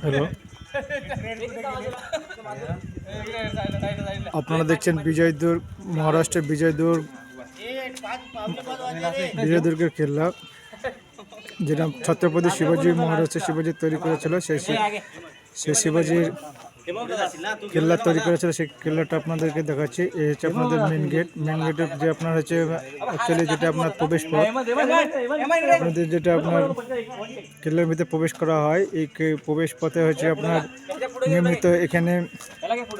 Hello, আপনারা দেখছেন বিজয়দুর্গ, মহারাষ্ট্রের বিজয়দুর্গের কেল্লা, যেটা ছত্রপতি শিবাজী মহারাষ্ট্রের শিবাজী তৈরি করেছিল। সেই শিবাজীর কেল্লা তৈরি করেছিল, সেই কেল্লাটা আপনাদেরকে দেখাচ্ছি। এই হচ্ছে আপনাদের মেন গেট। মেন গেটের যে আপনার হচ্ছে অ্যাকচুয়ালি যেটা আপনার প্রবেশ পথ, আপনাদের যেটা আপনার কেল্লার ভিতরে প্রবেশ করা হয়, এই প্রবেশ পথে হচ্ছে আপনার নিয়মিত এখানে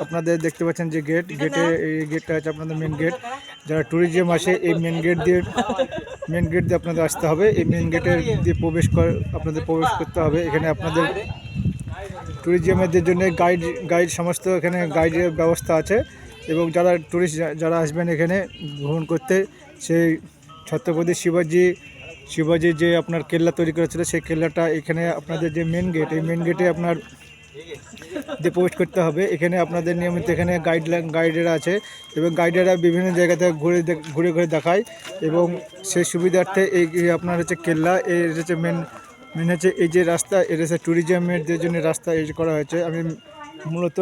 আপনাদের দেখতে পাচ্ছেন যে এই গেটটা হচ্ছে আপনাদের মেন গেট। যারা ট্যুরিজম আসে এই মেন গেট দিয়ে আপনাদের আসতে হবে। এই মেন গেটের দিয়ে আপনাদের প্রবেশ করতে হবে। এখানে আপনাদের ট্যুরিজমের জন্য গাইড সমস্ত এখানে গাইডের ব্যবস্থা আছে। এবং যারা ট্যুরিস্ট যারা আসবেন এখানে ভ্রমণ করতে, সেই ছত্রপতি শিবাজি যে আপনার কেল্লা তৈরি করেছিল, সেই কেল্লাটা এখানে আপনাদের যে মেন গেট, এই মেন গেটে আপনার দিয়ে প্রবেশ করতে হবে। এখানে আপনাদের নিয়মিত এখানে গাইডেরা আছে এবং গাইডেরা বিভিন্ন জায়গাতে ঘুরে দেখায়। এবং সেই সুবিধার্থে এই আপনার হচ্ছে কেল্লা, এই হচ্ছে মেন হচ্ছে এই যে রাস্তা, এটা হচ্ছে ট্যুরিজমের জন্য রাস্তা এই করা হয়েছে। আমি মূলত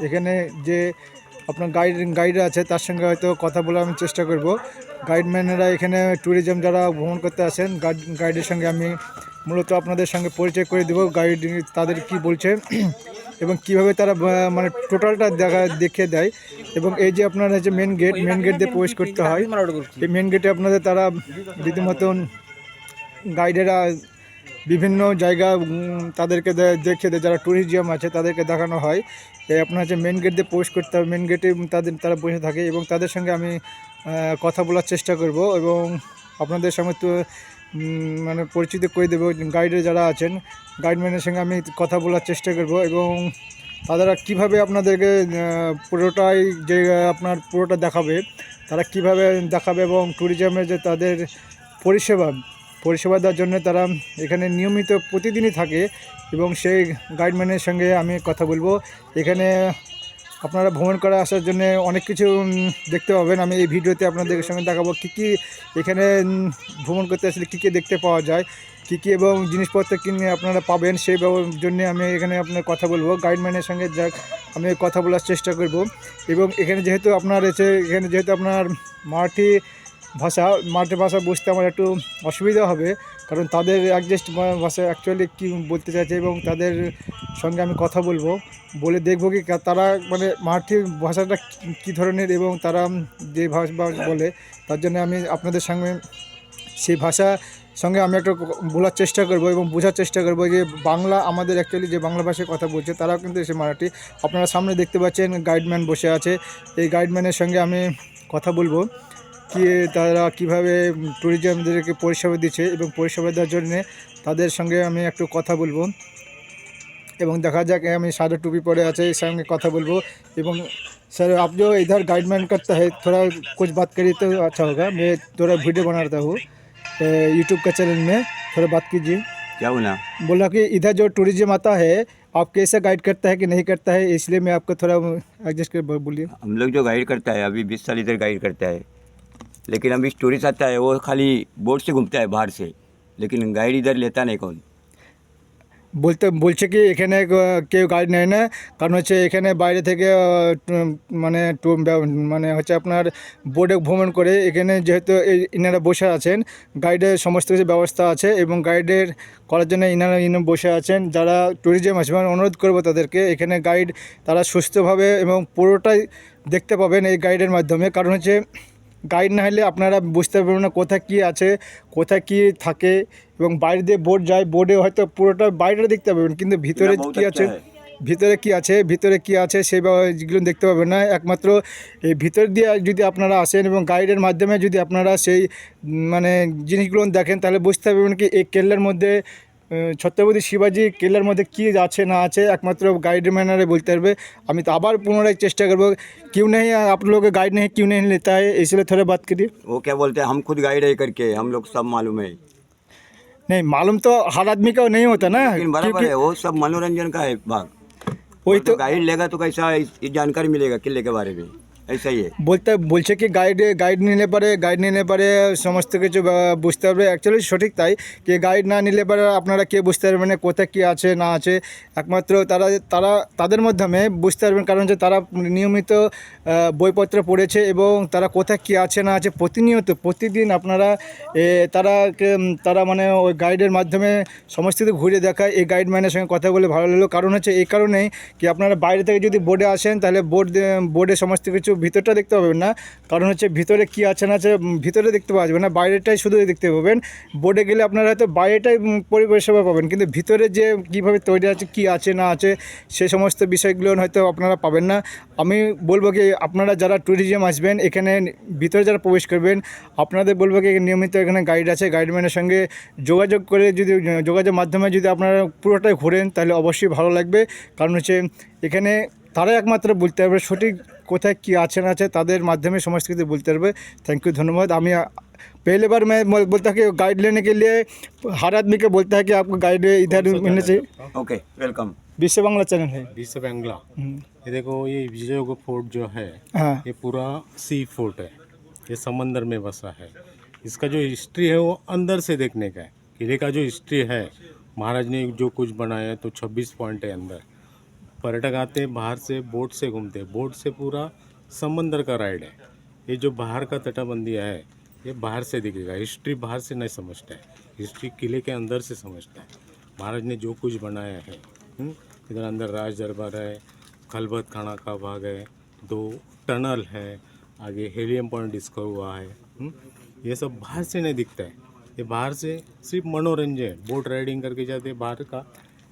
এখানে যে আপনার গাইডরা আছে তার সঙ্গে হয়তো কথা বলার আমি চেষ্টা করব। গাইডম্যানেরা এখানে ট্যুরিজম যারা ভ্রমণ করতে আসেন, গাইডের সঙ্গে আমি মূলত আপনাদের সঙ্গে পরিচয় করে দেবো। গাইড তাদের কি বলছে এবং কিভাবে তারা মানে টোটালটা দেখিয়ে দেয়। এবং এই যে আপনার হচ্ছে মেন গেট দিয়ে প্রবেশ করতে হয়। এই মেন গেটে আপনাদের তারা রীতিমতন গাইডেরা বিভিন্ন জায়গা তাদেরকে দেখিয়ে দেয়। যারা ট্যুরিজম আছে তাদেরকে দেখানো হয়। আপনার হচ্ছে মেন গেট দিয়ে প্রবেশ করতে হবে। মেন গেটে তারা বসে থাকে এবং তাদের সঙ্গে আমি কথা বলার চেষ্টা করব এবং আপনাদের সঙ্গে তো মানে পরিচিত করে দেবো। গাইডে যারা আছেন, গাইডম্যানের সঙ্গে আমি কথা বলার চেষ্টা করব এবং তারা কিভাবে আপনাদেরকে পুরোটা দেখাবে, তারা কিভাবে দেখাবে এবং ট্যুরিজমের যে তাদের পরিষেবা দেওয়ার জন্য তারা এখানে নিয়মিত প্রতিদিনই থাকে। এবং সেই গাইডম্যানের সঙ্গে আমি কথা বলবো। এখানে আপনারা ভ্রমণ করে আসার জন্য অনেক কিছু দেখতে পাবেন। আমি এই ভিডিওতে আপনাদের সঙ্গে দেখাবো কী এখানে ভ্রমণ করতে আসলে কী দেখতে পাওয়া যায়, কী এবং জিনিসপত্র কিনে আপনারা পাবেন, সেই জন্য আমি এখানে আপনার কথা বলবো। গাইডম্যানের সঙ্গে আমি কথা বলার চেষ্টা করব। এবং এখানে যেহেতু আপনার মারাঠি ভাষা বুঝতে আমার একটু অসুবিধা হবে, কারণ তাদের অ্যাডজাস্ট ভাষা অ্যাকচুয়ালি কী বলতে চাইছে এবং তাদের সঙ্গে আমি কথা বলে দেখব কি তারা মানে মারাঠি ভাষাটা কী ধরনের এবং তারা যে ভাষা বলে, তার জন্য আমি আপনাদের সঙ্গে সেই ভাষা সঙ্গে আমি একটা বলার চেষ্টা করব এবং বোঝার চেষ্টা করব যে বাংলা আমাদের অ্যাকচুয়ালি যে বাংলা ভাষায় কথা বলছে তারাও কিন্তু এসে মারাঠি। আপনারা সামনে দেখতে পাচ্ছেন গাইডম্যান বসে আছে। এই গাইডম্যানের সঙ্গে আমি কথা বলবো তারা কীভাবে ট্যুরিজমদেরকে পরিষেবা দিচ্ছে এবং পরিষেবা দেওয়ার জন্যে তাদের সঙ্গে আমি একটু কথা বলবো এবং দেখা যাক। আমি সাদা টুপি পরে আছে, এর সঙ্গে কথা বলবো। এবং सर आप जो इधर गाइडमैन करता है, थोड़ा कुछ बात करिए तो अच्छा होगा। मैं थोड़ा वीडियो बना रहा हूँ यूट्यूब का चैनल में, थोड़ा बात कीजिए। क्या बोला कि इधर जो टूरिज्म आता है आप कैसे गाइड करता है कि नहीं करता है, इसलिए मैं आपको थोड़ा एडजस्ट कर बोलिए। हम लोग जो गाइड करता है अभी 20 साल इधर गाइड करता है, लेकिन अभी टूरिस्ट आता है वो खाली बोट से घूमता है बाहर से, लेकिन गाइड इधर लेता नहीं कौन। বলছে কি এখানে কেউ গাইড নেয় না, কারণ হচ্ছে এখানে বাইরে থেকে মানে হচ্ছে আপনার বোর্ডে ভ্রমণ করে। এখানে যেহেতু ইনারা বসে আছেন, গাইডের সমস্ত কিছু ব্যবস্থা আছে এবং গাইডের করার জন্য ইনারা বসে আছেন। যারা ট্যুরিজম আসবে অনুরোধ করবো তাদেরকে, এখানে গাইড তারা সুস্থভাবে এবং পুরোটাই দেখতে পাবেন এই গাইডের মাধ্যমে। কারণ হচ্ছে গাইড না হলে আপনারা বুঝতে পারবেন না কোথায় কী আছে, কোথায় কী থাকে। এবং বাইরে দিয়ে বোর্ড যায়, বোর্ডে হয়তো পুরোটা বাইরে দেখতে পাবেন কিন্তু ভিতরে কী আছে সেই যেগুলো দেখতে পাবেন না। একমাত্র এই ভিতর দিয়ে যদি আপনারা আসেন এবং গাইডের মাধ্যমে যদি আপনারা সেই মানে জিনিসগুলো দেখেন, তাহলে বুঝতে পারবেন কি এই কেল্লার মধ্যে ছত্রপতি শিবাজি কেল্লার মধ্যে কী আছে না আছে, একমাত্র গাইডের ম্যানারে বলতে পারবে। আমি তো আবার পুনরায় চেষ্টা করবো। क्यों नहीं आप लोग गाइड नहीं क्यों नहीं लेता है, इसलिए थोड़ा बात करिए। वो क्या बोलते हैं, हम खुद गाइड है करके हम लोग सब मालूम है। नहीं मालूम तो हर आदमी का नहीं होता ना, लेकिन बराबर है, वो सब मनोरंजन का है भाग। वही तो गाइड लेगा तो कैसा जानकारी मिलेगा किले के बारे में, ऐसा ही है। বলছে কি গাইড নিলে পরে সমস্ত কিছু বুঝতে পারবে। অ্যাকচুয়ালি সঠিক তাই, কি গাইড না নিলে পরে আপনারা কে বুঝতে পারবেন না কোথায় কী আছে না আছে। একমাত্র তাদের মাধ্যমে বুঝতে পারবেন, কারণ যে তারা নিয়মিত বইপত্র পড়েছে এবং তারা কোথায় কী আছে না আছে প্রতিদিন আপনারা তারা মানে ওই গাইডের মাধ্যমে সমস্ত কিছু ঘুরে দেখায়। এই গাইডম্যানের সঙ্গে কথা বলে ভালো লাগলো, কারণ হচ্ছে এই কারণেই কি আপনারা বাইরে থেকে যদি বোর্ডে আসেন তাহলে বোর্ডে সমস্ত কিছু ভিতরটা দেখতে পাবেন না, কারণ হচ্ছে ভিতরে কী আছে না আছে ভিতরে দেখতে পাওয়া যাবে না, বাইরেটাই শুধু দেখতে পাবেন। বোর্ডে গেলে আপনারা হয়তো বাইরেটাই পরিষেবা পাবেন, কিন্তু ভিতরে যে কীভাবে তৈরি আছে কী আছে না আছে সেই সমস্ত বিষয়গুলো হয়তো আপনারা পাবেন না। আমি বলবো কি আপনারা যারা ট্যুরিজম আসবেন এখানে ভিতরে যারা প্রবেশ করবেন, আপনাদের বলবো কি নিয়মিত এখানে গাইড আছে, গাইডম্যানের সঙ্গে যোগাযোগের মাধ্যমে যদি আপনারা পুরোটাই ঘোরেন তাহলে অবশ্যই ভালো লাগবে। কারণ হচ্ছে এখানে তারাই একমাত্র বলতে পারবে সঠিক কোথায় কী আছে না আছে, তাদের মাধ্যমে সমস্ত কিছু বলতে পারবে। থ্যাংক ইউ, ধन्यवाद। আমি पहले बार मैं बोलता कि गाइड लेने के लिए हर आदमी को बोलता है कि आपको गाइड इधर मिलना चाहिए। Okay, welcome. विश्व बांग्ला चैनल है। विश्व बांग्ला। ये देखो, ये विजयनगर फोर्ट जो है हाँ ये पूरा सी फोर्ट है, ये समंदर में बसा है। इसका जो हिस्ट्री है वो अंदर से देखने का है। किले का जो हिस्ट्री है, महाराज ने जो कुछ बनाया है, तो 26 पॉइंट है अंदर। पर्यटक आते हैं बाहर से, बोट से घूमते हैं, बोट से पूरा समंदर का राइड है। ये जो बाहर का तटबंदी है ये बाहर से दिखेगा, हिस्ट्री बाहर से नहीं समझता है, हिस्ट्री किले के अंदर से समझता है। महाराज ने जो कुछ बनाया है, इधर अंदर राज दरबार है, खलबत खाना का भाग है, 2 टनल है, आगे हेलियम पॉइंट डिस्कवर हुआ है। ये सब बाहर से नहीं दिखता है, ये बाहर से सिर्फ मनोरंजन है। बोट राइडिंग करके जाते बाहर का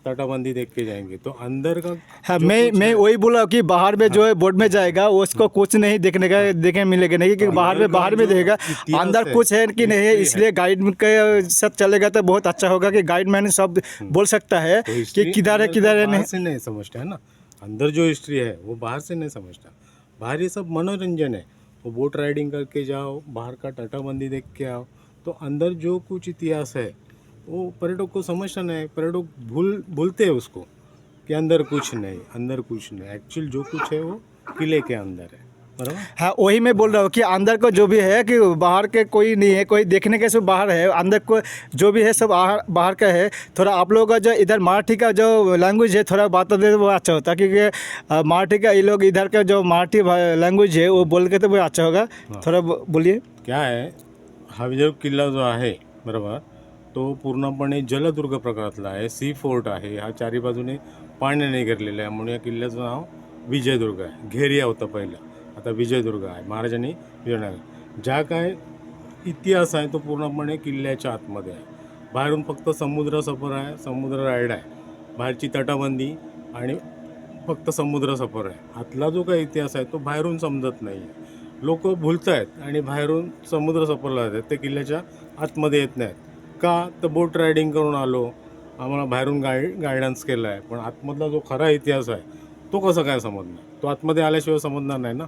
तटबंदी देख के जाएंगे, तो अंदर का हाँ मैं वही बोला कि बाहर में जो है बोर्ड में जाएगा उसको कुछ नहीं देखने मिलेगा नहीं, क्योंकि बाहर में देगा अंदर कुछ है कि नहीं है। इसलिए गाइड के साथ चलेगा तो बहुत अच्छा होगा कि गाइड मैन सब बोल सकता है तो कि हिस्ट्री किधर है अंदर किधर है बाहर नहीं। से नहीं समझता है ना, अंदर जो हिस्ट्री है वो बाहर से नहीं समझता। बाहर ये सब मनोरंजन है, वो बोट राइडिंग करके जाओ, बाहर का तटबंदी देख के आओ, तो अंदर जो कुछ इतिहास है वो पर्यटक को समझना नहीं। पर्यटक भूलते हैं उसको कि अंदर कुछ नहीं, एक्चुअल जो कुछ है वो किले के अंदर है, बराबर। हाँ वही मैं बोल रहा हूँ कि अंदर को जो भी है कि बाहर के कोई नहीं है, कोई देखने के सब बाहर है, अंदर को जो भी है सब बाहर का है। थोड़ा आप लोगों का जो इधर मराठी का जो लैंग्वेज है थोड़ा बता दे तो वो अच्छा होता, क्योंकि मराठी का ये लोग इधर का जो मराठी लैंग्वेज है वो बोल के तो वो अच्छा होगा। थोड़ा बोलिए। क्या है, हा जो किल्ला जो आहे बरोबर, तो पूर्णपणे जलदुर्ग प्रकारातला आहे, सी फोर्ट आहे। हा चारी बाजूने पाण्याने घेरलेला आहे, म्हणून या किल्ल्याचं नाव विजयदुर्ग आहे। घेरिया होता पहिला, आता विजयदुर्ग आहे। महाराजांनी विजयनगर ज्या काय इतिहास आहे तो पूर्णपणे किल्ल्याच्या आतमध्ये आहे। बाहेरून फक्त समुद्र सफर आहे, समुद्र राईड आहे, बाहेरची तटबंदी आणि फक्त समुद्र सफर आहे। आतला जो काही इतिहास आहे तो बाहेरून समजत नाही आहे, लोक भुलत आहेत आणि बाहेरून समुद्र सफरला जातात, ते किल्ल्याच्या आतमध्ये येत नाहीत का? तर बोट रायडिंग करून आलो, आम्हाला बाहेरून गायडन्स केलं आहे, पण आतमधला जो खरा इतिहास आहे तो कसं काय समजणार? तो आतमध्ये आल्याशिवाय समजणार नाही ना।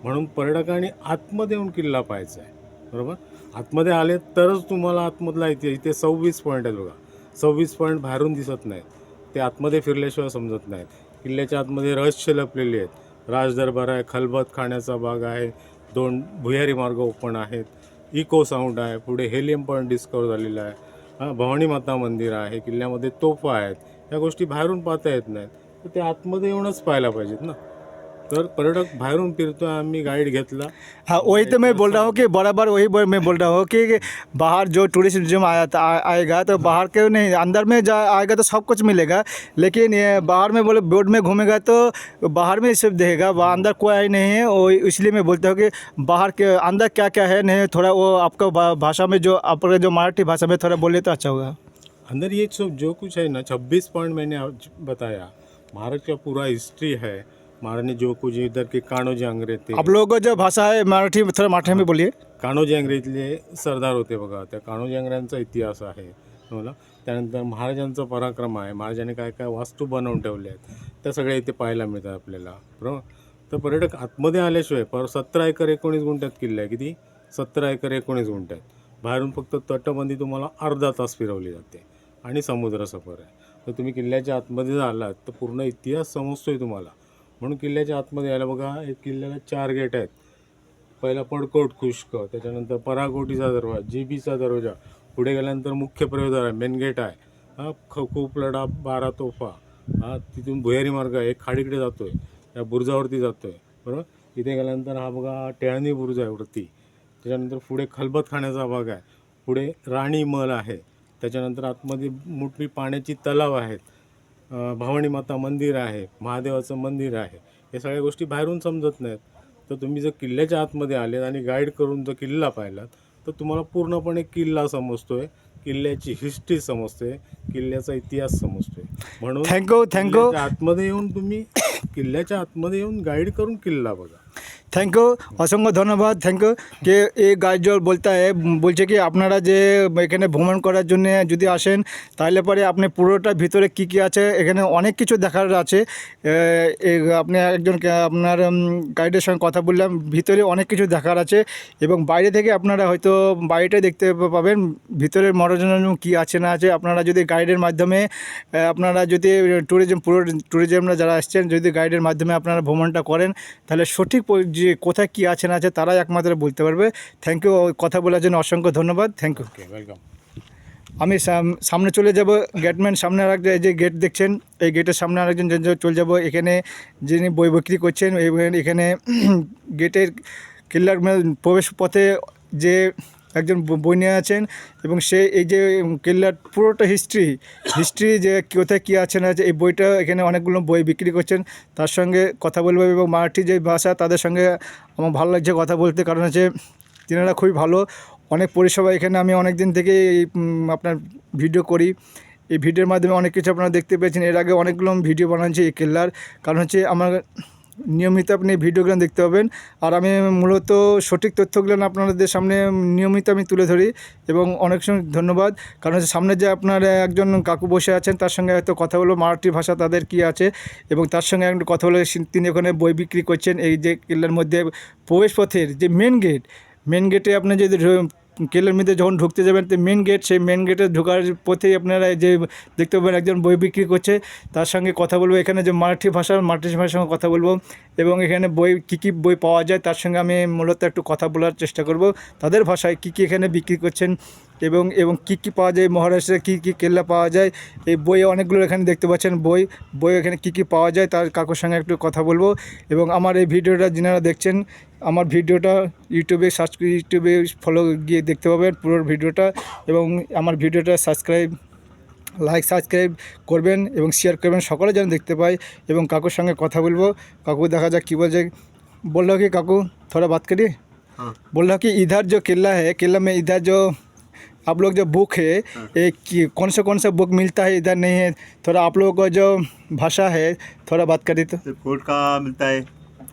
म्हणून पर्यटकांनी आतमध्ये येऊन किल्ला पाहायचा आहे, बरोबर। आतमध्ये आले तरच तुम्हाला आतमधला इतिहास, इथे 26 पॉईंट आहेत बघा, 26 पॉईंट बाहेरून दिसत नाहीत, ते आतमध्ये फिरल्याशिवाय समजत नाहीत। किल्ल्याच्या आतमध्ये रहस्य लपलेली आहेत, राजदरबार आहे, खलबत खाण्याचा भाग आहे, 2 भुयारी मार्ग ओपन आहेत, इको साऊंड आहे, पुढे हेलियम पॉईंट डिस्कवर झालेला आहे, भवानी माता मंदिर आहे, किल्ल्यामध्ये तोफा आहेत। या गोष्टी बाहेरून पाहता येत नाहीत, तर ते आतमध्ये येऊनच पाहायला पाहिजेत ना। तर पर्यटक बाहेरून फिरतोय, आम्ही गाईड घेतला। हाँ वही तो मैं बोल रहा हूँ कि बराबर मैं बोल रहा हूँ कि बाहर जो टूरिज्म आएगा तो बाहर के नहीं, अंदर में आएगा तो सब कुछ मिलेगा, लेकिन ये बाहर में बोले बोट में घूमेगा तो बाहर में सब देखेगा, अंदर कोई नहीं है। और इसलिए मैं बोलता हूँ कि बाहर के अंदर क्या क्या है नहीं, थोड़ा वो आपको भाषा में जो आपका जो मराठी भाषा में थोड़ा बोले तो अच्छा होगा। अंदर ये सब जो कुछ है ना, 26 पॉइंट मैंने बताया, महाराज का पूरा हिस्ट्री है। महाराज ने जो कुछ इधर के कान्होजी अंग्रे थे, आप लोगों को जो भाषा है मराठी थोड़ा मराठी में बोलिए। कान्होजी अंग्रेतले सरदार होते बघा, त्या कान्होजी अंग्र्यांचा इतिहास आहे मला। त्यानंतर महाराजांचा पराक्रम आहे, महाराजांनी काय काय वास्तू बनवून ठेवले आहेत, त्या सगळ्या इथे पाहायला मिळतात आपल्याला, बरोबर। तर पर्यटक आतमध्ये आल्याशिवाय 17 एकर 19 गुंठ्यात किल्ला आहे, किती? 17 एकर 19 गुंठ्यात। बाहेरून फक्त तटबंदी तुम्हाला अर्धा तास फिरवली जाते आणि समुद्र सफर आहे। तर तुम्ही किल्ल्याच्या आतमध्ये आलात तर पूर्ण इतिहास समजतोय तुम्हाला, म्हणून किल्ल्याच्या आतमध्ये यायला बघा, एक किल्ल्याला 4 गेट आहेत. पहिला पडकोट खुष्क, त्याच्यानंतर पराकोटीचा दरवाजा, जीबीचा दरवाजा, पुढे गेल्यानंतर मुख्य प्रवेशद्वार आहे, मेन गेट आहे. खूप लढा 12 तोफा. तिथून भुयारी मार्ग आहे, एक खाडीकडे जातो आहे, त्या बुरुजावरती जातो आहे, बरोबर. इथे गेल्यानंतर हा बघा टेळणी बुरुज आहे वरती. त्याच्यानंतर पुढे खलबतखान्याचा भाग आहे, पुढे राणी महल आहे. त्याच्यानंतर आतमध्ये मोठी पाण्याची तलाव आहेत, भवानी माता मंदिर आहे, महादेवाचं मंदिर आहे. हे सगळ्या गोष्टी बाहेरून समजत नाहीत. तर तुम्ही जर किल्ल्याच्या आतमध्ये आलेत आणि गाईड करून जर किल्ला पाहिलात तर तुम्हाला पूर्णपणे किल्ला समजतोय, किल्ल्याची हिस्ट्री समजते, किल्ल्याचा इतिहास समजतोय. म्हणून थँक्यू किल्ल्याच्या आतमध्ये येऊन तुम्ही किल्ल्याच्या आतमध्ये येऊন गाइड करून किल्ला बघा. থ্যাংক ইউ, অসংখ্য ধন্যবাদ। Thank you. কে এই গাইড বলতে বলছে কি আপনারা যে এখানে ভ্রমণ করার জন্য যদি আসেন তাহলে পরে আপনি পুরোটা ভিতরে কি কি আছে এখানে অনেক কিছু দেখার আছে। আপনি একজন আপনার গাইডের সঙ্গে কথা বললাম, ভিতরে অনেক কিছু দেখার আছে এবং বাইরে থেকে আপনারা হয়তো বাইরেটা দেখতে পাবেন ভিতরের মনোরঞ্জন কী আছে না আছে। আপনারা যদি গাইডের মাধ্যমে আপনারা যদি পুরো ট্যুরিজমরা যারা আসছেন যদি গাইডের মাধ্যমে আপনারা ভ্রমণটা করেন তাহলে সঠিক যে কোথায় কী আছে না আছে তারাই একমাত্র বলতে পারবে। থ্যাংক ইউ, কথা বলার জন্য অসংখ্য ধন্যবাদ। Thank you. ওয়েলকাম। আমি সামনে চলে যাব, গেটম্যান সামনে আরেকটা যে গেট দেখছেন এই গেটের সামনে আরেকজন চলে যাব। এখানে যিনি বই বিক্রি করছেন এখানে গেটের কিল্লার প্রবেশ পথে যে একজন বই নিয়ে আছেন এবং সে এই যে কিল্লার পুরোটা হিস্ট্রি যে কোথায় কী আছে না আছে এই বইটা এখানে অনেকগুলো বই বিক্রি করছেন। তার সঙ্গে কথা বলবো এবং মারাঠি যে ভাষা তাদের সঙ্গে আমার ভালো লাগছে কথা বলতে, কারণ হচ্ছে তিনারা খুবই ভালো, অনেক পরিষেবা। এখানে আমি অনেক দিন থেকে আপনার ভিডিও করি, এই ভিডিওর মাধ্যমে অনেক কিছু আপনারা দেখতে পেয়েছেন। এর আগে অনেকগুলো ভিডিও বানাচ্ছি এই কেল্লার, কারণ হচ্ছে আমার নিয়মিত আপনি ভিডিওগুলো দেখতে পাবেন আর আমি মূলত সঠিক তথ্যগুলো আপনাদের সামনে নিয়মিত আমি তুলে ধরি এবং অনেক সময় ধন্যবাদ। কারণ হচ্ছে সামনে যে আপনার একজন কাকু বসে আছেন তার সঙ্গে হয়তো কথা বলবো মারাঠি ভাষা তাদের কি আছে এবং তার সঙ্গে একটু কথা বলে তিনি ওখানে বই বিক্রি করছেন। এই যে কেল্লার মধ্যে প্রবেশ পথের যে মেন গেটে আপনি যদি কেল্লার মধ্যে যখন ঢুকতে যাবেন তো মেন গেট, সেই মেন গেটে ঢোকার পথেই আপনারা যে দেখতে পাবেন একজন বই বিক্রি করছে, তার সঙ্গে কথা বলবো। এখানে যে মারাঠি ভাষার সঙ্গে কথা বলবো এবং এখানে বই কী বই পাওয়া যায় তার সঙ্গে আমি মূলত একটু কথা বলার চেষ্টা করব। তাদের ভাষায় কী এখানে বিক্রি করছেন এবং কী পাওয়া যায়, মহারাষ্ট্রে কী কেল্লা পাওয়া যায়, এই বই অনেকগুলো এখানে দেখতে পাচ্ছেন বই এখানে কী পাওয়া যায় তার কাকুর সঙ্গে একটু কথা বলবো। এবং আমার এই ভিডিওটা যিনারা দেখছেন আমার ভিডিওটা ইউটিউবে ফলো গিয়ে দেখতে পাবেন পুরো ভিডিওটা এবং আমার ভিডিওটা সাবস্ক্রাইব করবেন এবং শেয়ার করবেন, সকলে যেন দেখতে পায় এবং কাকুর সঙ্গে কথা বলবো। काकू देखा जाए कि बोल जाए, बोल रहा कि काकू थोड़ा बात करिए। हाँ। बोल रहा कि इधर जो किला है, किला में इधर जो आप लोग जो बुक है कौन सा बुक मिलता है इधर नहीं है, थोड़ा आप लोगों को जो भाषा है थोड़ा बात करिए। तो फोर्ट का मिलता है,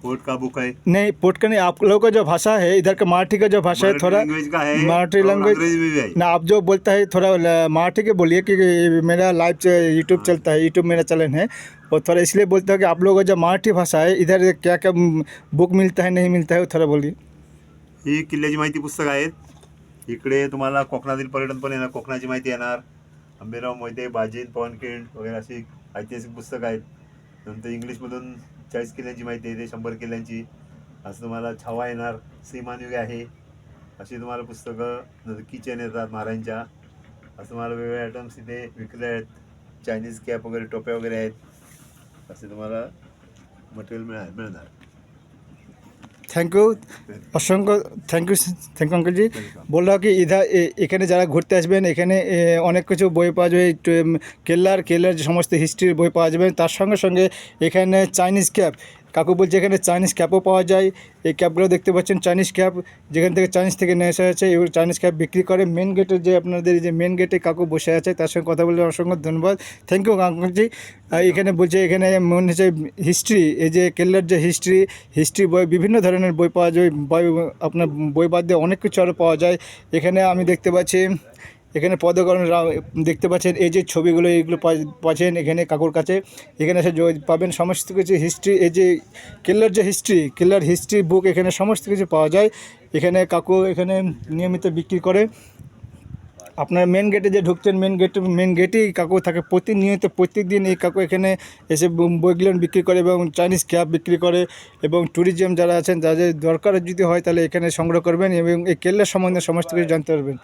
फोर्ट का बुक है। नहीं पोर्ट का नहीं, आप लोगों का जो भाषा है इधर का मराठी का जो भाषा है थोड़ा लैंग्वेज का है, मराठी और लैंग्वेज अंग्रेजी में भी है। ना, आप जो बोलता है थोड़ा मराठी के बोलिए क्योंकि मेरा लाइव यूट्यूब चलता है, यूट्यूब मेरा चैनल है और थोड़ा इसलिए बोलता हूँ कि आप लोगों का जो मराठी भाषा है इधर क्या क्या बुक मिलता है नहीं मिलता है वो थोड़ा बोलिए। ही किल्ल्याची माहिती पुस्तक आहेत. इकडे तुम्हाला कोकणातील पर्यटन पण येणार, कोकणाची माहिती येणार, आंबेराव मोहिते, बाजीन, पवनखिंड वगैरे अशी ऐतिहासिक पुस्तकं आहेत. नंतर इंग्लिशमधून 40 किल्ल्यांची माहिती येते, 100 किल्ल्यांची. असं तुम्हाला छावा येणार, सीमानयुग आहे अशी तुम्हाला पुस्तकं, किचन येतात महाराजांच्या, असं तुम्हाला वेगवेगळे आयटम्स इथे विकले आहेत. चायनीज कॅप वगैरे, टोप्या वगैरे आहेत, असे तुम्हाला मटेरियल मिळणार. थैंक यू, असंख्य थैंक यू अंकल जी। बोल रहा कि इधर এখানে যারা ঘুরতে আসবেন এখানে অনেক কিছু বই পাওয়া যাবে, কেল্লার যে সমস্ত হিস্ট্রির বই পাওয়া যাবে, তার সঙ্গে সঙ্গে এখানে চাইনিজ ক্যাপ, কাকু বলছে এখানে চাইনিজ ক্যাপও পাওয়া যায়। এই ক্যাপগুলো দেখতে পাচ্ছেন চাইনিজ ক্যাপ, যেখান থেকে চাইনিজ থেকে নিয়ে আসা আছে এবং চাইনিজ ক্যাপ বিক্রি করে। মেন গেটের যে আপনাদের যে মেন গেটে কাকু বসে আছে তার সঙ্গে কথা বলে অসংখ্য ধন্যবাদ। থ্যাংক ইউ আঙ্কলজি। এখানে বলছে এখানে মনে হচ্ছে হিস্ট্রি, এই যে কেল্লার যে হিস্ট্রি বই, বিভিন্ন ধরনের বই পাওয়া যায়, আপনার বই বাদ দিয়ে অনেক কিছু আরও পাওয়া যায়। এখানে আমি দেখতে পাচ্ছি এখানে পদকরণ দেখতে পাচ্ছেন, এই যে ছবিগুলো এইগুলো পাচ্ছেন এখানে কাকুর কাছে, এখানে এসে পাবেন সমস্ত কিছু হিস্ট্রি, এই যে কেল্লার হিস্ট্রি বুক এখানে সমস্ত কিছু পাওয়া যায়। এখানে কাকু এখানে নিয়মিত বিক্রি করে আপনার মেন গেটে যে ঢুকছেন মেন গেটেই কাকু থাকে প্রতিনিয়ত প্রত্যেক দিন এই কাকু এখানে এসে বইগুলো বিক্রি করে এবং চাইনিজ ক্যাপ বিক্রি করে এবং ট্যুরিজম যারা আছেন যাদের দরকার যদি হয় তাহলে এখানে সংগ্রহ করবেন এবং এই কেল্লা সম্বন্ধে সমস্ত কিছু জানতে পারবেন।